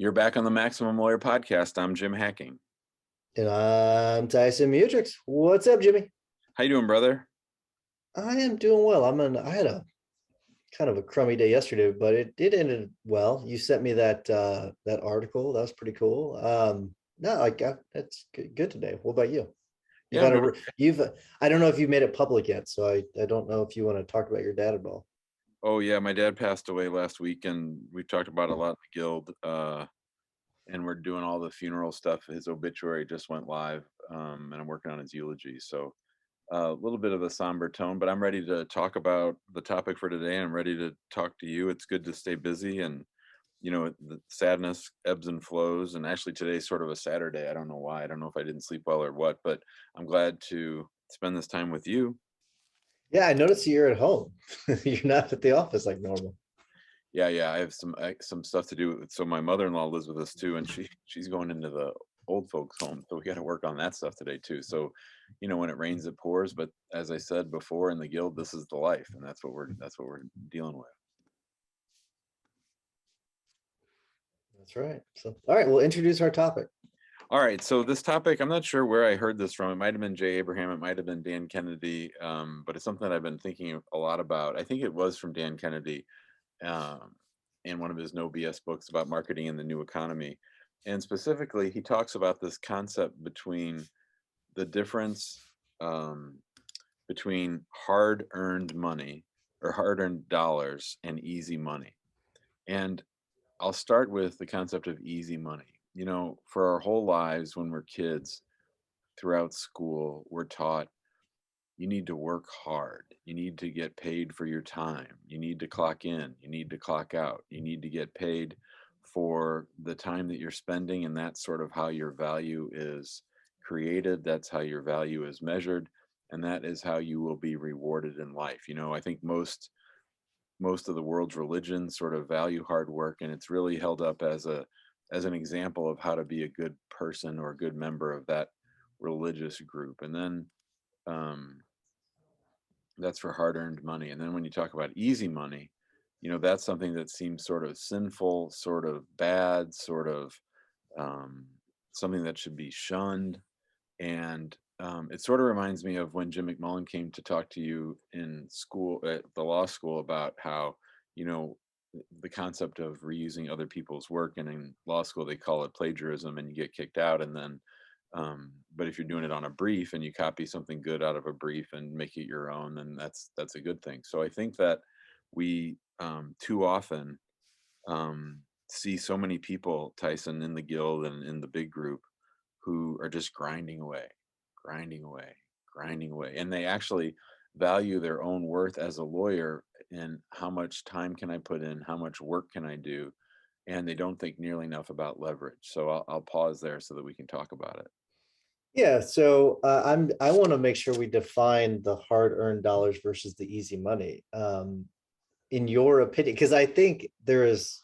You're back on the Maximum Lawyer podcast. I'm Jim Hacking. And I'm Tyson Mutrux. What's up, Jimmy? How you doing, brother? I am doing well. I had a kind of a crummy day yesterday, but it ended well. You sent me that article. That was pretty cool. No, I got that's good today. What about you? You've Yeah, I'm had doing. you've I don't know if you made it public yet, so I don't know if you want to talk about your dad at all. Oh yeah, my dad passed away last week, and we've talked about it a lot in the guild. And we're doing all the funeral stuff. His obituary just went live, and I'm working on his eulogy. So a little bit of a somber tone, but I'm ready to talk about the topic for today. And I'm ready to talk to you. It's good to stay busy, and the sadness ebbs and flows. And actually, today's sort of a Saturday. I don't know why. I don't know if I didn't sleep well or what, but I'm glad to spend this time with you. Yeah, I noticed you're at home. You're not at the office like normal. Yeah. I have some stuff to do. So my mother-in-law lives with us too, and she's going into the old folks' home. So we got to work on that stuff today too. So, when it rains, it pours. But as I said before in the guild, this is the life, and that's what we're dealing with. That's right. So, all right, we'll introduce our topic. All right. So this topic, I'm not sure where I heard this from. It might have been Jay Abraham. It might have been Dan Kennedy. But it's something that I've been thinking a lot about. I think it was from Dan Kennedy. Um, in one of his no BS books about marketing in the new economy. And specifically, he talks about this concept between the difference um, between hard earned money or hard earned dollars and easy money. And I'll start with the concept of easy money. For our whole lives when we're kids throughout school, we're taught you need to work hard. You need to get paid for your time. You need to clock in. You need to clock out. You need to get paid for the time that you're spending. And that's sort of how your value is created. That's how your value is measured. And that is how you will be rewarded in life. I think most of the world's religions sort of value hard work, and it's really held up as an example of how to be a good person or a good member of that religious group. And then um, that's for hard-earned money. And then when you talk about easy money, that's something that seems sort of sinful, sort of bad, sort of um, something that should be shunned. And it sort of reminds me of when Jim McMullen came to talk to you in school at the law school about how, you know, the concept of reusing other people's work, and in law school they call it plagiarism, and you get kicked out. And then but if you're doing it on a brief and you copy something good out of a brief and make it your own, then that's a good thing. So I think that we too often see so many people, Tyson, in the guild and in the big group, who are just grinding away, grinding away, grinding away, and they actually value their own worth as a lawyer and how much time can I put in, how much work can I do, and they don't think nearly enough about leverage. So I'll pause there so that we can talk about it. Yeah, so I want to make sure we define the hard-earned dollars versus the easy money. In your opinion, because I think there is,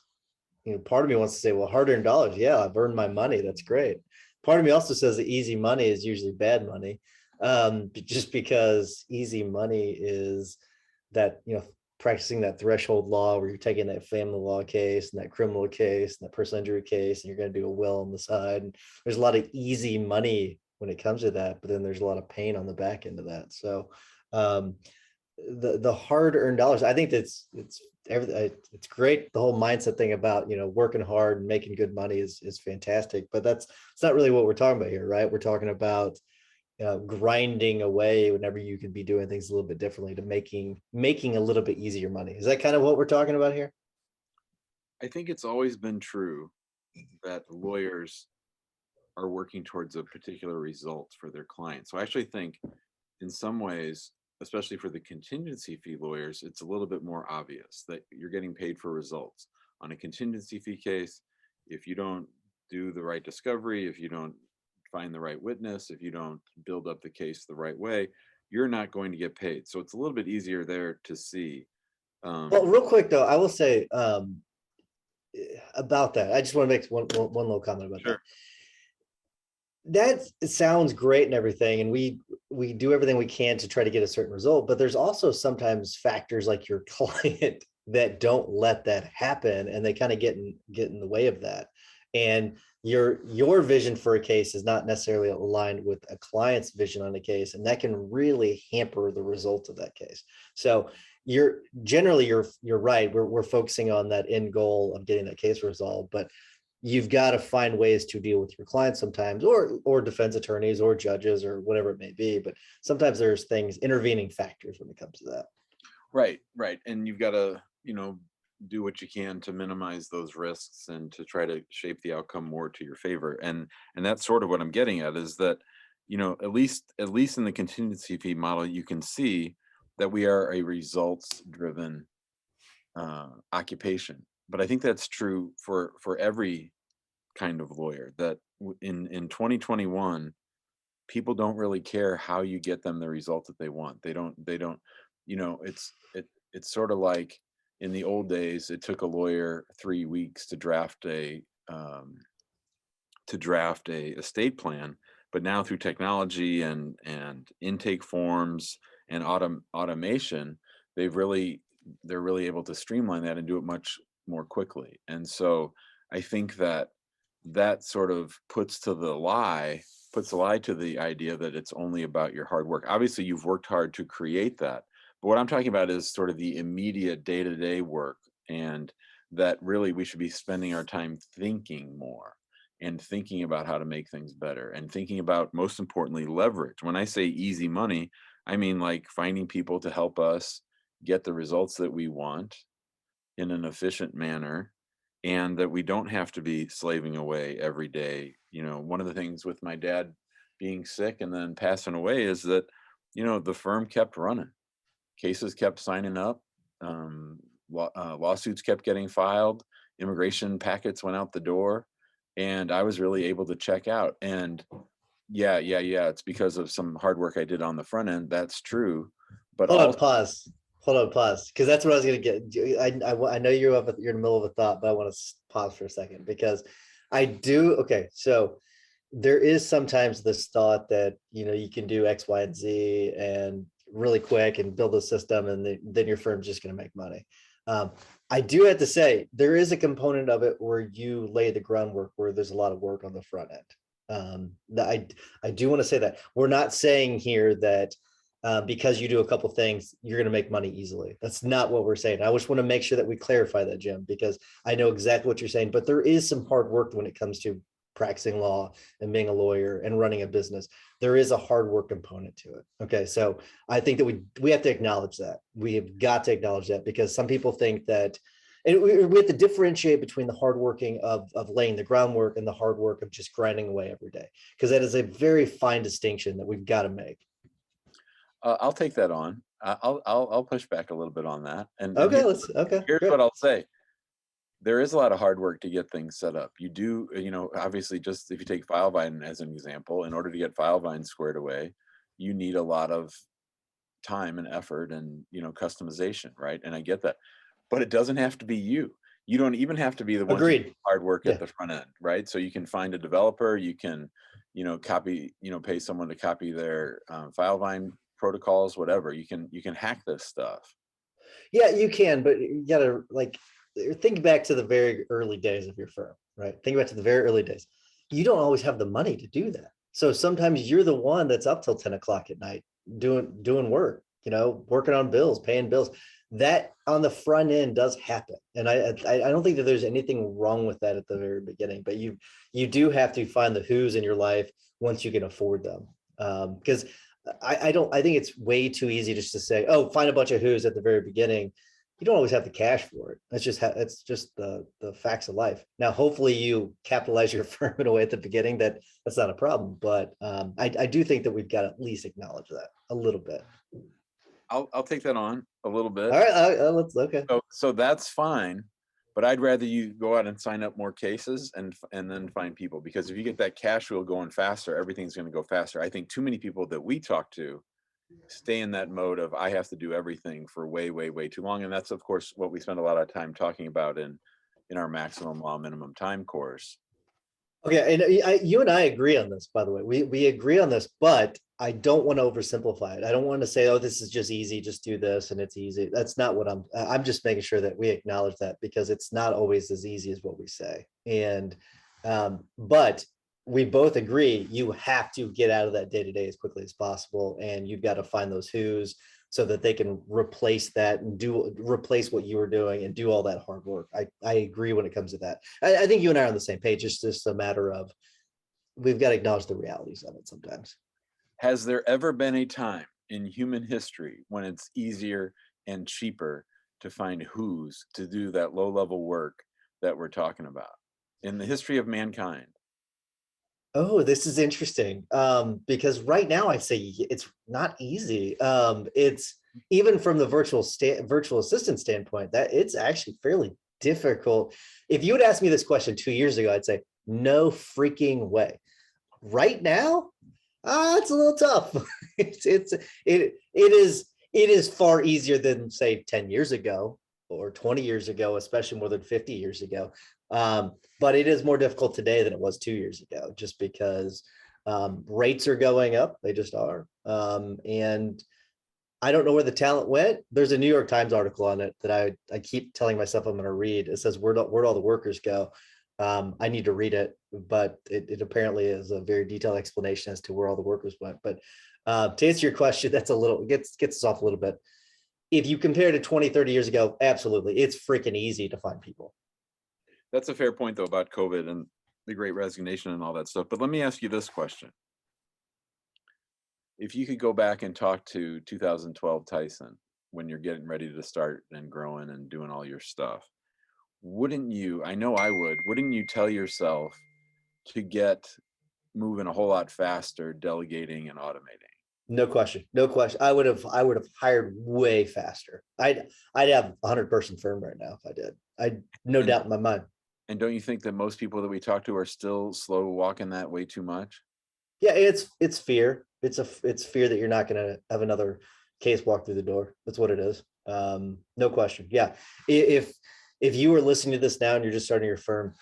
part of me wants to say, well, hard-earned dollars, yeah, I've earned my money. That's great. Part of me also says the easy money is usually bad money, just because easy money is that, practicing that threshold law where you're taking that family law case and that criminal case and that personal injury case, and you're going to do a will on the side. And there's a lot of easy money when it comes to that, but then there's a lot of pain on the back end of that. So um, the hard earned dollars, I think it's everything. It's great. The whole mindset thing about, working hard and making good money is fantastic, but it's not really what we're talking about here, right? We're talking about grinding away whenever you can be doing things a little bit differently to making a little bit easier money. Is that kind of what we're talking about here? I think it's always been true that lawyers are working towards a particular result for their clients. So I actually think in some ways, especially for the contingency fee lawyers, it's a little bit more obvious that you're getting paid for results. On a contingency fee case, if you don't do the right discovery, if you don't find the right witness, if you don't build up the case the right way, you're not going to get paid. So it's a little bit easier there to see. Well, real quick though, I will say about that. I just want to make one little comment about that. Sure. That sounds great and everything, and we do everything we can to try to get a certain result, but there's also sometimes factors like your client that don't let that happen, and they kind of get in the way of that. And your vision for a case is not necessarily aligned with a client's vision on a case, and that can really hamper the result of that case. So you're right. We're focusing on that end goal of getting that case resolved, but you've got to find ways to deal with your clients sometimes, or defense attorneys or judges or whatever it may be. But sometimes there's things, intervening factors when it comes to that. Right, right. And you've got to, do what you can to minimize those risks and to try to shape the outcome more to your favor. And that's sort of what I'm getting at, is that, at least in the contingency fee model, you can see that we are a results driven occupation. But I think that's true for every kind of lawyer, that in 2021, people don't really care how you get them the result that they want. They don't, it's sort of like in the old days, it took a lawyer 3 weeks um, to draft a estate plan. But now through technology and intake forms and automation, they've really they're really able to streamline that and do it much more quickly. And so I think that that sort of puts a lie to the idea that it's only about your hard work. Obviously, you've worked hard to create that. But what I'm talking about is sort of the immediate day-to-day work, and that really we should be spending our time thinking more and thinking about how to make things better and thinking about, most importantly, leverage. When I say easy money, I mean like finding people to help us get the results that we want in an efficient manner, and that we don't have to be slaving away every day. One of the things with my dad being sick and then passing away is that, the firm kept running, cases kept signing up, lawsuits kept getting filed, immigration packets went out the door, and I was really able to check out. And yeah, it's because of some hard work I did on the front end. That's true. But Hold on, also, pause. Hold on, pause. Because that's what I was going to get. I know you're in the middle of a thought, but I want to pause for a second because I do. Okay, so there is sometimes this thought that you can do X, Y, and Z and really quick and build a system, and then your firm's just going to make money. I do have to say there is a component of it where you lay the groundwork, where there's a lot of work on the front end. I do want to say that we're not saying here that because you do a couple things, you're going to make money easily. That's not what we're saying. I just want to make sure that we clarify that, Jim, because I know exactly what you're saying, but there is some hard work when it comes to practicing law and being a lawyer and running a business. There is a hard work component to it. Okay. So I think that we have to acknowledge that. We have got to acknowledge that, because some people think that, and we have to differentiate between the hard working of laying the groundwork and the hard work of just grinding away every day, because that is a very fine distinction that we've got to make. I'll take that on. I'll push back a little bit on that. And Okay, okay, here's great. what I'll say. There is a lot of hard work to get things set up. You do, obviously, just if you take FileVine as an example, in order to get FileVine squared away, you need a lot of time and effort and, customization, right? And I get that. But it doesn't have to be you. You don't even have to be the one to do Agreed. hard work Yeah. at the front end, right? So you can find a developer, you can, pay someone to copy their FileVine protocols, whatever. You can hack this stuff. Yeah, you can, but you gotta think back to the very early days of your firm, right? Think back to the very early days. You don't always have the money to do that. So sometimes you're the one that's up till 10 o'clock at night doing work, working on bills, paying bills. That on the front end does happen. And I don't think that there's anything wrong with that at the very beginning, but you do have to find the who's in your life once you can afford them. Because I think it's way too easy just to say, oh, find a bunch of who's at the very beginning. You don't always have the cash for it. It's just the facts of life. Now, hopefully you capitalize your firm in a way at the beginning that's not a problem. But I do think that we've got to at least acknowledge that a little bit. I'll take that on a little bit. All right, let's okay. So that's fine, but I'd rather you go out and sign up more cases and then find people, because if you get that cash wheel going faster, everything's going to go faster. I think too many people that we talk to stay in that mode of I have to do everything for way, way, way too long, and that's of course what we spend a lot of time talking about in our maximum law minimum time course. Okay, and you and I agree on this, by the way. We agree on this, but I don't want to oversimplify it. I don't want to say, oh, this is just easy, just do this and it's easy. That's not what I'm just making sure that we acknowledge that, because it's not always as easy as what we say. And But we both agree you have to get out of that day to day as quickly as possible, and you've got to find those who's so that they can replace that and replace what you were doing and do all that hard work. I agree when it comes to that. I think you and I are on the same page. It's just a matter of we've got to acknowledge the realities of it sometimes. Has there ever been a time in human history when it's easier and cheaper to find who's to do that low level work that we're talking about in the history of mankind? Oh, this is interesting. Because right now I say it's not easy. It's even from the virtual assistant standpoint, that it's actually fairly difficult. If you would ask me this question 2 years ago, I'd say no freaking way. Right now, it's a little tough. It is far easier than say 10 years ago or 20 years ago, especially more than 50 years ago. But it is more difficult today than it was 2 years ago, just because rates are going up. They just are. And I don't know where the talent went. There's a New York Times article on it that I keep telling myself I'm going to read. It says, where'd all the workers go? I need to read it, but it apparently is a very detailed explanation as to where all the workers went. But to answer your question, that's a little gets us off a little bit. If you compare to 20, 30 years ago, absolutely. It's freaking easy to find people. That's a fair point, though, about COVID and the great resignation and all that stuff. But let me ask you this question. If you could go back and talk to 2012 Tyson when you're getting ready to start and growing and doing all your stuff, wouldn't you, I know I would, wouldn't you tell yourself to get moving a whole lot faster, delegating and automating? No question. No question. I would have hired way faster. I'd have a 100-person firm right now if I did. I no And doubt in my mind. and don't you think that most people that we talk to are still slow walking that way too much? Yeah, it's fear. It's fear that you're not gonna have another case walk through the door. That's what it is. No question. Yeah. If you were listening to this now and you're just starting your firm,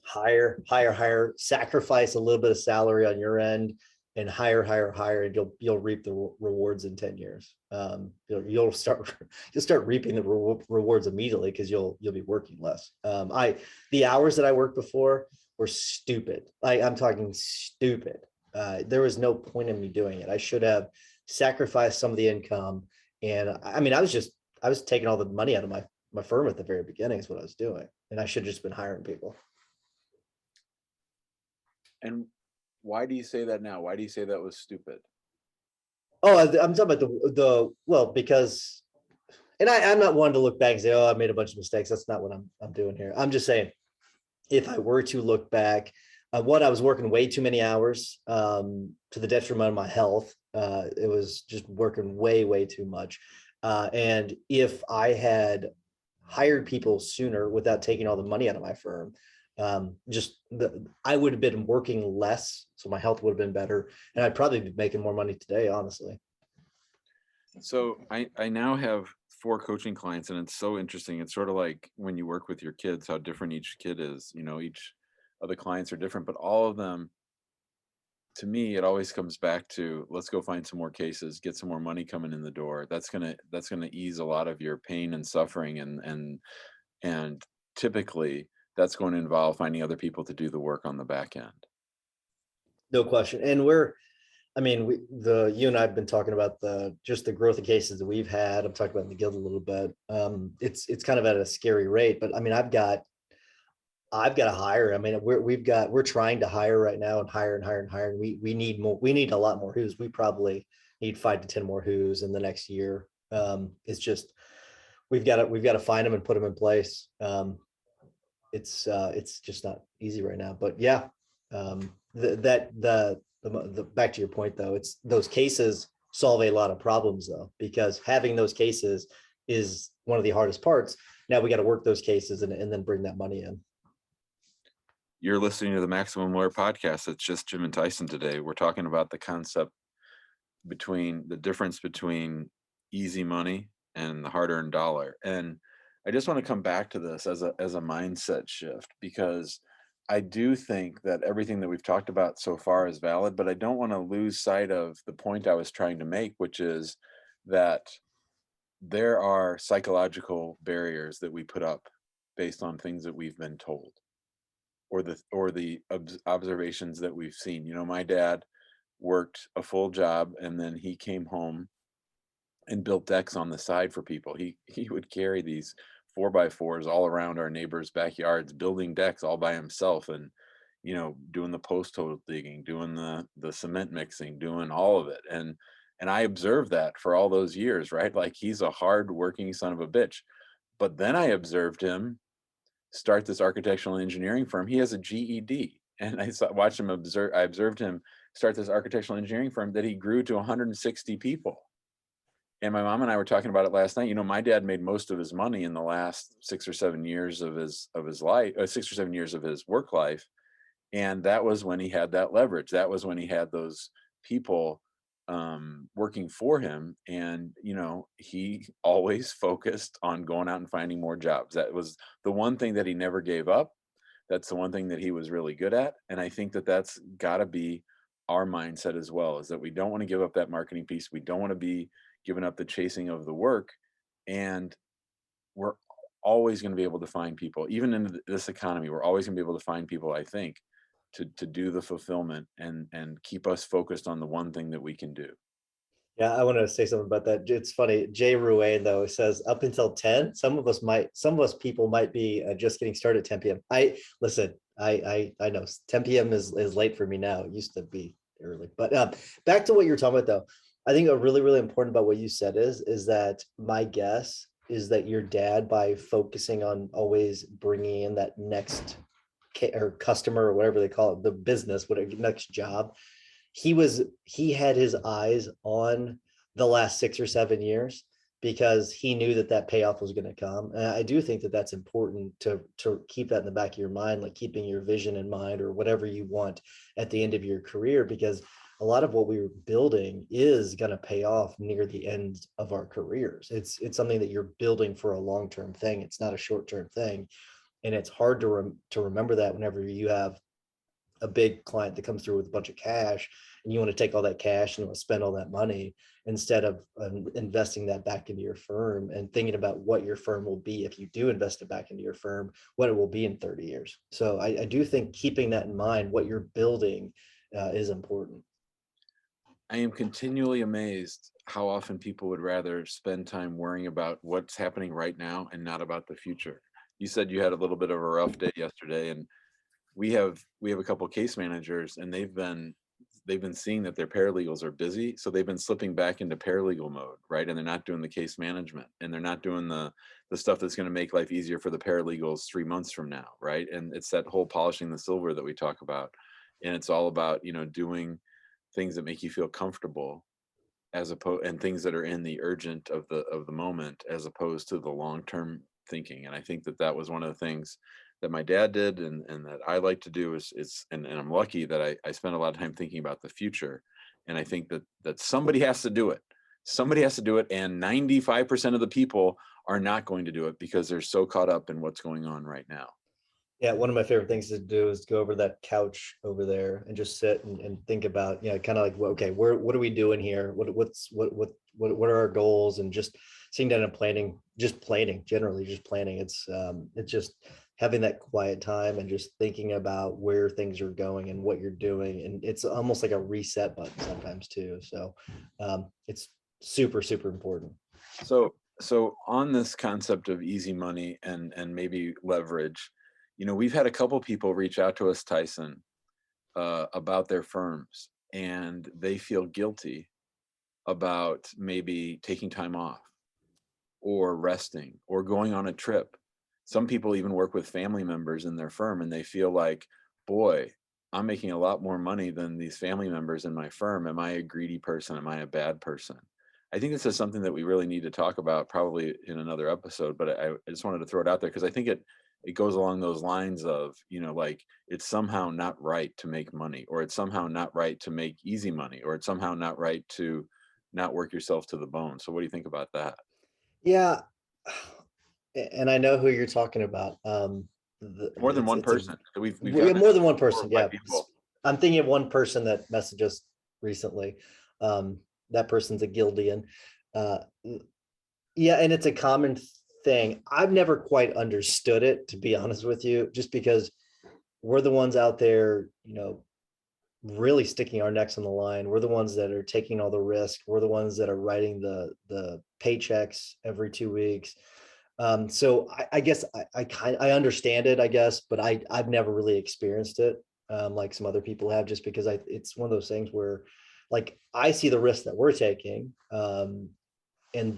hire, sacrifice a little bit of salary on your end and hire, and you'll reap the rewards in 10 years. You'll start reaping the rewards immediately because you'll be working less. The hours that I worked before were stupid. I'm talking stupid. There was no point in me doing it. I should have sacrificed some of the income. And I mean, I was taking all the money out of my firm at the very beginning is what I was doing. And I should have just been hiring people. And why do you say that now? Why do you say that was stupid? Oh, I'm talking about well, because, and I'm not one to look back and say, oh, I made a bunch of mistakes. That's not what I'm doing here. I'm just saying, if I were to look back, one, I was working way too many hours to the detriment of my health. It was just working way too much. And if I had hired people sooner without taking all the money out of my firm, I would have been working less, so my health would have been better, and I'd probably be making more money today, honestly. So I now have 4 coaching clients, and it's so interesting. It's sort of like when you work with your kids, how different each kid is. You know, each of the clients are different, but all of them, to me, it always comes back to let's go find some more cases, get some more money coming in the door. That's gonna ease a lot of your pain and suffering, and typically that's going to involve finding other people to do the work on the back end. No question. And I mean, you and I have been talking about just the growth of cases that we've had. I'm talking about in the guild a little bit. It's kind of at a scary rate, but I mean, I've got to hire. I mean, we're trying to hire right now and hire and hire and hire. And we need more. We need a lot more who's. We probably need 5 to 10 more who's in the next year. It's just we've got to find them and put them in place. It's just not easy right now. But yeah, the back to your point though, it's those cases solve a lot of problems though, because having those cases is one of the hardest parts. Now we got to work those cases and then bring that money in. You're listening to the Maximum Lawyer Podcast. It's just Jim and Tyson today. We're talking about the concept between the difference between easy money and the hard-earned dollar. And I just want to come back to this as a mindset shift, because I do think that everything that we've talked about so far is valid, but I don't want to lose sight of the point I was trying to make, which is that there are psychological barriers that we put up based on things that we've been told. observations that we've seen. My dad worked a full job, and then he came home and built decks on the side for people. He would carry these 4x4s all around our neighbors' backyards, building decks all by himself, and doing the post hole digging, doing the cement mixing, doing all of it. And I observed that for all those years, right? Like, he's a hard working son of a bitch. But then I observed him start this architectural engineering firm. He has a GED, and watched him observe. I observed him start this architectural engineering firm that he grew to 160 people. And my mom and I were talking about it last night. My dad made most of his money in the last 6 or 7 years of his life, 6 or 7 years of his work life. And that was when he had that leverage. That was when he had those people working for him. And, he always focused on going out and finding more jobs. That was the one thing that he never gave up. That's the one thing that he was really good at. And I think that that's got to be our mindset as well, is that we don't want to give up that marketing piece. We don't want to be giving up the chasing of the work. And we're always going to be able to find people, even in this economy. We're always going to be able to find people, I think, to do the fulfillment and keep us focused on the one thing that we can do. Yeah, I want to say something about that. It's funny. Jay Ruane though says up until 10, some of us people might be just getting started at 10 p.m. I listen. I know 10 p.m. is late for me now. It used to be early, but back to what you're talking about though. I think a really important about what you said is that my guess is that your dad, by focusing on always bringing in that next or customer or whatever they call it, the business, whatever next job, he had his eyes on the last 6 or 7 years because he knew that payoff was going to come. And I do think that that's important to keep that in the back of your mind, like keeping your vision in mind or whatever you want at the end of your career, because a lot of what we were building is going to pay off near the end of our careers. It's something that you're building for a long-term thing. It's not a short-term thing. And it's hard to remember that whenever you have a big client that comes through with a bunch of cash and you want to take all that cash and you want to spend all that money instead of investing that back into your firm and thinking about what your firm will be if you do invest it back into your firm, what it will be in 30 years. So I do think keeping that in mind, what you're building is important. I am continually amazed how often people would rather spend time worrying about what's happening right now and not about the future. You said you had a little bit of a rough day yesterday, and we have a couple of case managers, and they've been seeing that their paralegals are busy, so they've been slipping back into paralegal mode, right? And they're not doing the case management, and they're not doing the stuff that's going to make life easier for the paralegals 3 months from now, right? And it's that whole polishing the silver that we talk about, and it's all about doing things that make you feel comfortable, as opposed, and things that are in the urgent of the moment, as opposed to the long term thinking. And I think that that was one of the things that my dad did, and that I like to do is and I'm lucky that I spend a lot of time thinking about the future. And I think that somebody has to do it. Somebody has to do it, and 95% of the people are not going to do it because they're so caught up in what's going on right now. Yeah, one of my favorite things to do is go over that couch over there and just sit and think about, kind of like, well, okay, what are we doing here? What are our goals? And just sitting down and planning, generally just planning. It's just having that quiet time and just thinking about where things are going and what you're doing. And it's almost like a reset button sometimes too. So it's super important. So on this concept of easy money and maybe leverage, we've had a couple people reach out to us, Tyson, about their firms, and they feel guilty about maybe taking time off or resting or going on a trip. Some people even work with family members in their firm, and they feel like, boy, I'm making a lot more money than these family members in my firm. Am I a greedy person? Am I a bad person? I think this is something that we really need to talk about, probably in another episode, but I just wanted to throw it out there because I think it goes along those lines of, like, it's somehow not right to make money, or it's somehow not right to make easy money, or it's somehow not right to not work yourself to the bone. So what do you think about that? Yeah. And I know who you're talking about. More than one It's a person. So we've yeah, gotten more than one 4 or person. 5 Yeah. people. I'm thinking of one person that messaged us recently. That person's a Gildian. Uh, yeah, and it's a common thing. I've never quite understood it, to be honest with you, just because we're the ones out there, really sticking our necks on the line. We're the ones that are taking all the risk. We're the ones that are writing the paychecks every 2 weeks. So I guess I understand it, I guess, but I've never really experienced it, like some other people have, just because it's one of those things where, like, I see the risk that we're taking, and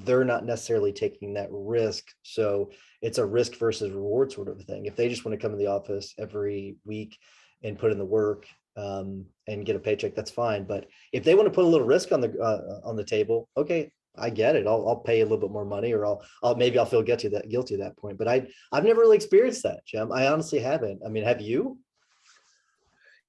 they're not necessarily taking that risk. So it's a risk versus reward sort of thing. If they just want to come in the office every week and put in the work, and get a paycheck, that's fine. But if they want to put a little risk on the table, okay, I get it. I'll pay a little bit more money, or maybe I'll feel guilty at that point. But I've never really experienced that, Jim. I honestly haven't. I mean, have you?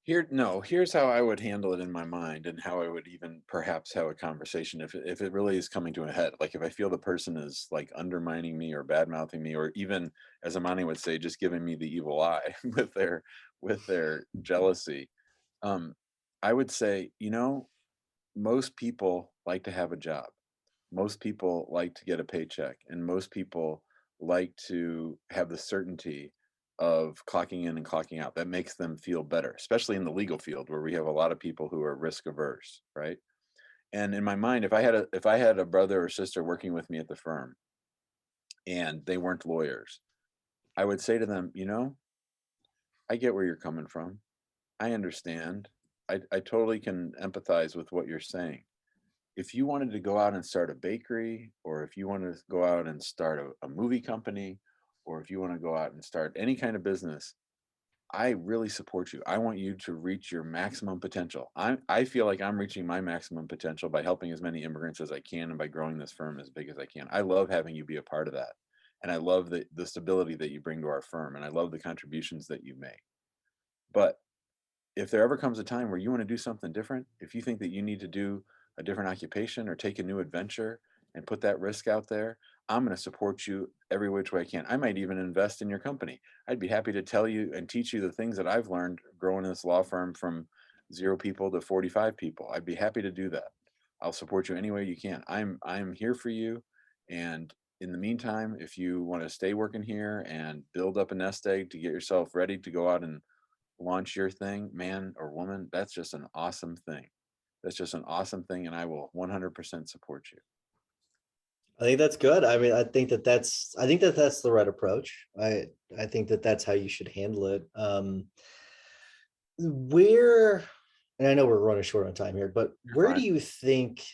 Here's how I would handle it in my mind, and how I would even perhaps have a conversation if it really is coming to a head. Like if I feel the person is like undermining me or bad mouthing me, or even, as Amani would say, just giving me the evil eye with their jealousy. Um, I would say, most people like to have a job. Most people like to get a paycheck, and most people like to have the certainty of clocking in and clocking out. That makes them feel better, especially in the legal field where we have a lot of people who are risk averse, right? And in my mind, if I had a brother or sister working with me at the firm and they weren't lawyers, I would say to them, I get where you're coming from. I understand. I totally can empathize with what you're saying. If you wanted to go out and start a bakery, or if you wanted to go out and start a movie company, or if you want to go out and start any kind of business, I really support you. I want you to reach your maximum potential. I feel like I'm reaching my maximum potential by helping as many immigrants as I can and by growing this firm as big as I can. I love having you be a part of that. And I love the stability that you bring to our firm. And I love the contributions that you make. But if there ever comes a time where you want to do something different, if you think that you need to do a different occupation or take a new adventure and put that risk out there, I'm going to support you every which way I can. I might even invest in your company. I'd be happy to tell you and teach you the things that I've learned growing in this law firm from 0 people to 45 people. I'd be happy to do that. I'll support you any way you can. I'm here for you. And in the meantime, if you want to stay working here and build up a nest egg to get yourself ready to go out and launch your thing, man or woman, that's just an awesome thing. That's just an awesome thing, and I will 100% support you. I think that's good. I mean, I think that that's the right approach. I think that that's how you should handle it. Where, and I know we're running short on time here, but You're where do fine. you think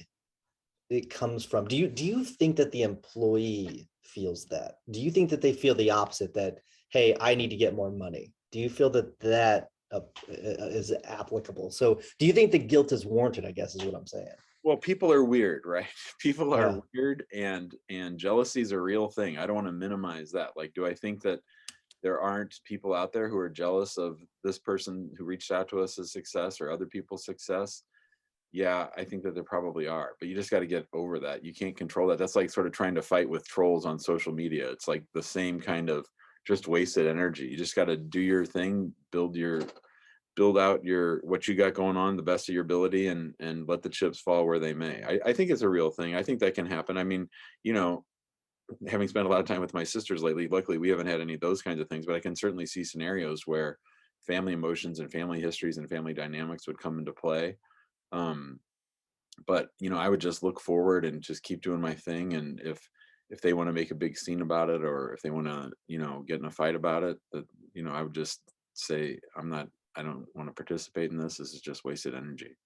it comes from? Do you think that the employee feels that? Do you think that they feel the opposite, that, hey, I need to get more money? Do you feel that is applicable? So do you think the guilt is warranted, I guess is what I'm saying. Well, people are weird, right? People are Yeah. weird, and jealousy is a real thing. I don't want to minimize that. Like, do I think that there aren't people out there who are jealous of this person who reached out to us as success or other people's success? Yeah, I think that there probably are, but you just got to get over that. You can't control that. That's like sort of trying to fight with trolls on social media. It's like the same kind of just wasted energy. You just got to do your thing, build out your what you got going on the best of your ability, and let the chips fall where they may. I think it's a real thing. I think that can happen. I mean, you know, having spent a lot of time with my sisters lately, luckily we haven't had any of those kinds of things, but I can certainly see scenarios where family emotions and family histories and family dynamics would come into play. Um, but I would just look forward and just keep doing my thing. And if they want to make a big scene about it, or if they want to, get in a fight about it, that I would just say, I don't want to participate in this. This is just wasted energy.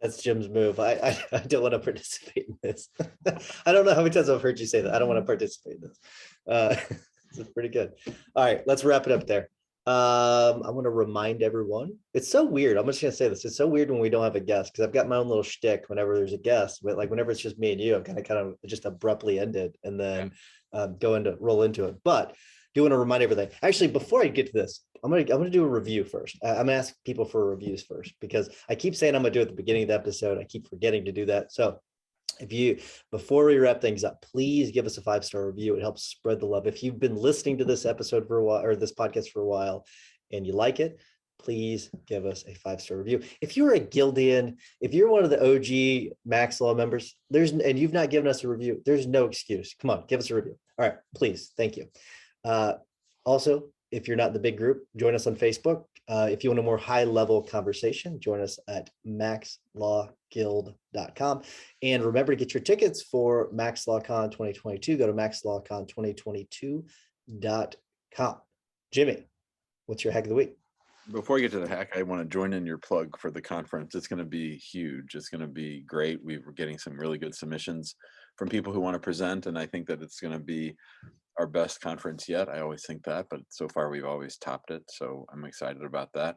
That's Jim's move. I don't want to participate in this. I don't know how many times I've heard you say that. I don't want to participate in this. This is pretty good. All right, let's wrap it up there. I want to remind everyone. It's so weird. I'm just gonna say this. It's so weird when we don't have a guest, because I've got my own little shtick whenever there's a guest. But like whenever it's just me and you, I'm kind of just abruptly ended and then roll into it. But do want to remind everything. Actually, before I get to this, I'm gonna do a review first. I'm gonna ask people for reviews first, because I keep saying I'm gonna do it at the beginning of the episode. I keep forgetting to do that. So before we wrap things up, please give us a 5-star review. It helps spread the love. If you've been listening to this episode for a while, or this podcast for a while, and you like it, please give us a 5-star review. If you're a Guildian, if you're one of the OG Max Law members, and you've not given us a review, there's no excuse. Come on, give us a review. All right, please. Thank you. Also, if you're not in the big group, join us on Facebook. If you want a more high level conversation, join us at maxlawguild.com. And remember to get your tickets for MaxLawCon 2022. Go to maxlawcon2022.com. Jimmy, what's your hack of the week? Before I get to the hack, I want to join in your plug for the conference. It's going to be huge. It's going to be great. We're getting some really good submissions from people who want to present, and I think that it's going to be our best conference yet. I always think that, but so far we've always topped it. So I'm excited about that.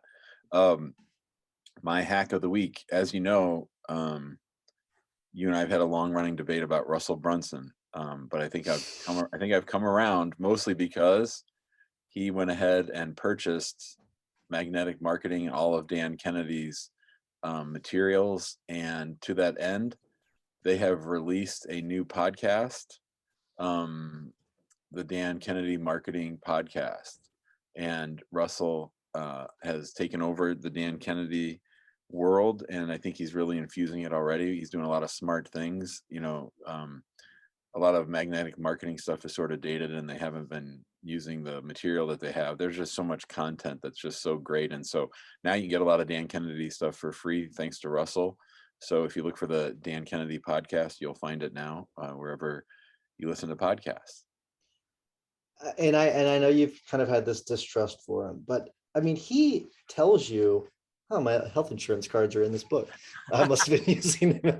My hack of the week, as you know, you and I have had a long running debate about Russell Brunson, but I think I've come around mostly because he went ahead and purchased Magnetic Marketing and all of Dan Kennedy's materials, and to that end, they have released a new podcast, the Dan Kennedy Marketing Podcast, and Russell has taken over the Dan Kennedy world, and I think he's really infusing it already. He's doing a lot of smart things. A lot of magnetic marketing stuff is sort of dated, and they haven't been using the material that they have. There's just so much content that's just so great, and so now you can get a lot of Dan Kennedy stuff for free thanks to Russell. So if you look for the Dan Kennedy Podcast, you'll find it now wherever you listen to podcasts. And I know you've kind of had this distrust for him, but I mean, he tells you, oh, my health insurance cards are in this book. I must have been using them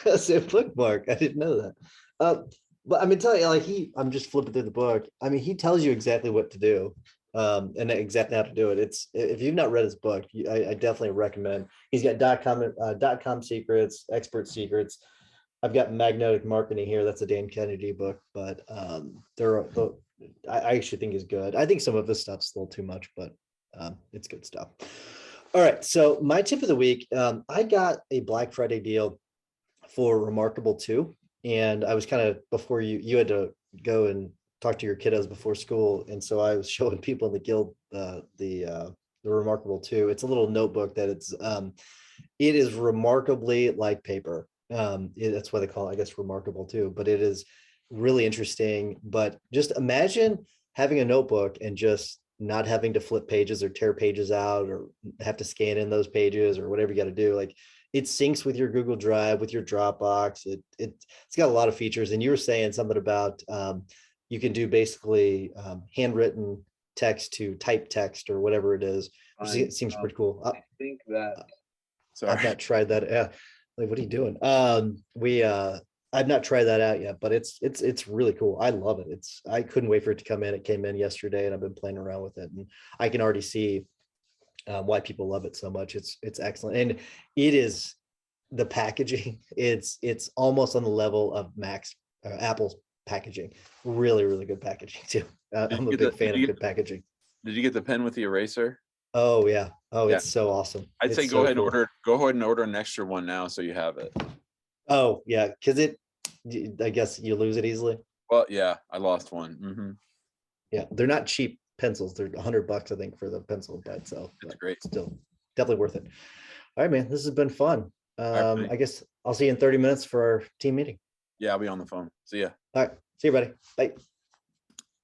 as a bookmark. I didn't know that. But I mean, tell you, like I'm just flipping through the book. I mean, he tells you exactly what to do, and exactly how to do it. It's, if you've not read his book, I definitely recommend. He's got .com secrets, expert secrets. I've got Magnetic Marketing here. That's a Dan Kennedy book, but I actually think is good. I think some of his stuff's a little too much, but it's good stuff. All right, so my tip of the week, I got a Black Friday deal for Remarkable 2, and I was kind of, before you had to go and talk to your kiddos before school, and so I was showing people in the guild the Remarkable 2. It's a little notebook that it is remarkably like paper. That's why they call it, I guess, Remarkable 2, but it is really interesting. But just imagine having a notebook and just not having to flip pages or tear pages out or have to scan in those pages or whatever you got to do. Like, it syncs with your Google Drive, with your Dropbox. It's got a lot of features. And you were saying something about you can do basically handwritten text to type text or whatever it is, which seems pretty cool. I think that. I've not tried that. Like, what are you doing? I've not tried that out yet, but it's really cool. I love it. I couldn't wait for it to come in. It came in yesterday, and I've been playing around with it, and I can already see why people love it so much. It's excellent, and it is the packaging. It's almost on the level of Apple's packaging. Really, really good packaging too. I'm a big fan of good packaging. Did you get the pen with the eraser? Oh yeah. Oh, yeah. It's so awesome. I'd say go ahead and order an extra one now, so you have it. Oh yeah, because I guess you lose it easily. Well, yeah, I lost one. Mm-hmm. Yeah, they're not cheap pencils. They're $100, I think, for the pencil bed. So that's great. Still definitely worth it. All right, man, this has been fun. Right, I guess I'll see you in 30 minutes for our team meeting. Yeah, I'll be on the phone. See ya. All right, see you, buddy. Bye.